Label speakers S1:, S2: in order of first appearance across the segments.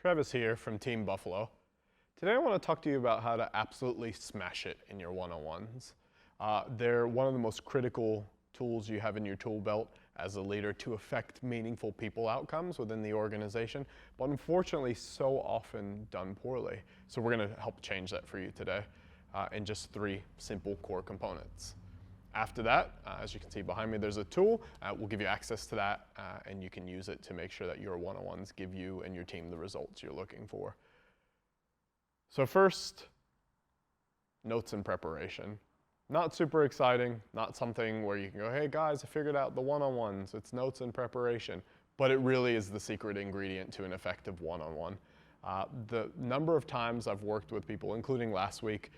S1: Travis here from Team Buffalo. Today I want to talk to you about how to absolutely smash it in your one-on-ones. They're one of the most critical tools you have in your tool belt as a leader to affect meaningful people outcomes within the organization, but unfortunately so often done poorly. So we're going to help change that for you today in just 3 simple core components. After that, as you can see behind me, there's a tool. We'll give you access to that, and you can use it to make sure that your one-on-ones give you and your team the results you're looking for. So first, notes and preparation. Not super exciting, not something where you can go, hey guys, I figured out the one-on-ones. It's notes and preparation. But it really is the secret ingredient to an effective one-on-one. The number of times I've worked with people, including last week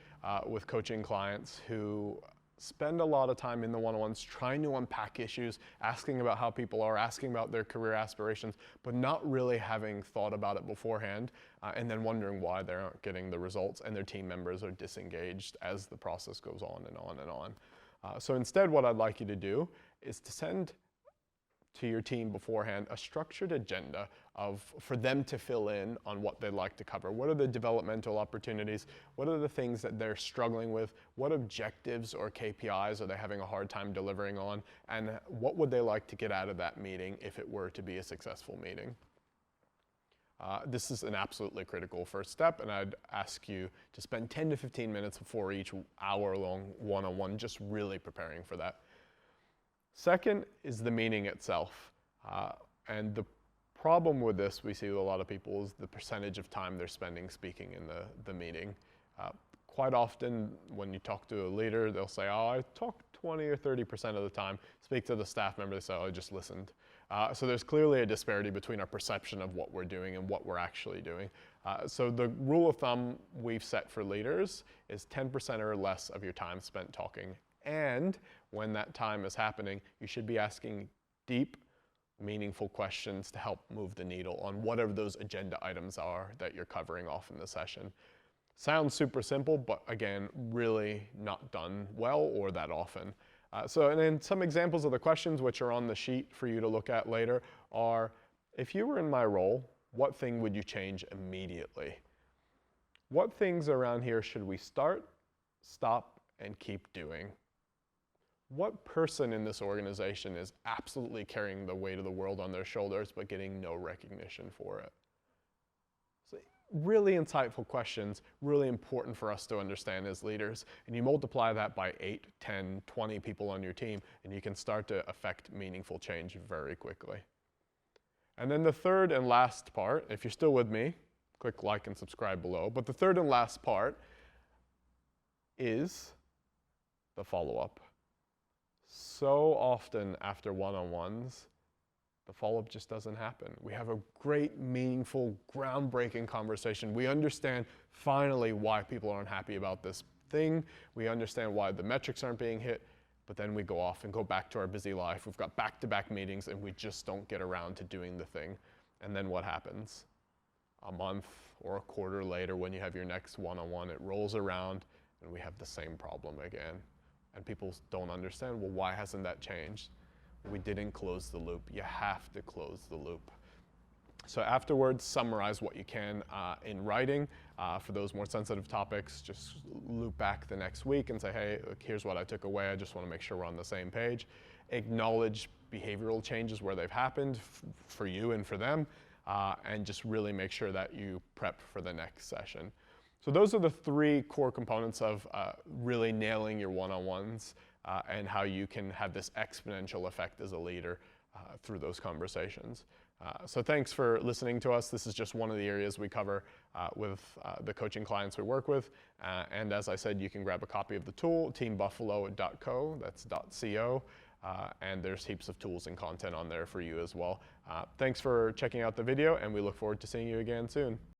S1: with coaching clients who spend a lot of time in the one-on-ones trying to unpack issues, asking about how people are, asking about their career aspirations, but not really having thought about it beforehand, and then wondering why they aren't getting the results and their team members are disengaged as the process goes on and on and on. So instead, what I'd like you to do is to send to your team beforehand a structured agenda for them to fill in on what they'd like to cover. What are the developmental opportunities? What are the things that they're struggling with? What objectives or KPIs are they having a hard time delivering on? And what would they like to get out of that meeting if it were to be a successful meeting? This is an absolutely critical first step, and I'd ask you to spend 10 to 15 minutes before each hour-long one-on-one just really preparing for that. Second is the meeting itself. And the problem with this we see with a lot of people is the percentage of time they're spending speaking in the meeting. Quite often when you talk to a leader, they'll say, oh, I talked 20 or 30% of the time. Speak to the staff member, they say, oh, I just listened. So there's clearly a disparity between our perception of what we're doing and what we're actually doing. So the rule of thumb we've set for leaders is 10% or less of your time spent talking. And when that time is happening, you should be asking deep, meaningful questions to help move the needle on whatever those agenda items are that you're covering off in the session. Sounds super simple, but again, really not done well or that often. And then some examples of the questions which are on the sheet for you to look at later are, if you were in my role, what thing would you change immediately? What things around here should we start, stop, and keep doing? What person in this organization is absolutely carrying the weight of the world on their shoulders but getting no recognition for it? So really insightful questions, really important for us to understand as leaders. And you multiply that by 8, 10, 20 people on your team, and you can start to affect meaningful change very quickly. And then the third and last part, if you're still with me, click like and subscribe below. But the third and last part is the follow-up. So often after one-on-ones, the follow-up just doesn't happen. We have a great, meaningful, groundbreaking conversation. We understand finally why people aren't happy about this thing. We understand why the metrics aren't being hit, but then we go off and go back to our busy life. We've got back-to-back meetings and we just don't get around to doing the thing. And then what happens? A month or a quarter later when you have your next one-on-one, it rolls around and we have the same problem again. And people don't understand, well, why hasn't that changed? We didn't close the loop. You have to close the loop. So afterwards, summarize what you can in writing. For those more sensitive topics, just loop back the next week and say, hey, look, here's what I took away. I just want to make sure we're on the same page. Acknowledge behavioral changes where they've happened for you and for them, and just really make sure that you prep for the next session. So those are the 3 core components of really nailing your one-on-ones and how you can have this exponential effect as a leader through those conversations. So thanks for listening to us. This is just one of the areas we cover with the coaching clients we work with. And as I said, you can grab a copy of the tool, teambuffalo.co, that's .co, and there's heaps of tools and content on there for you as well. Thanks for checking out the video, and we look forward to seeing you again soon.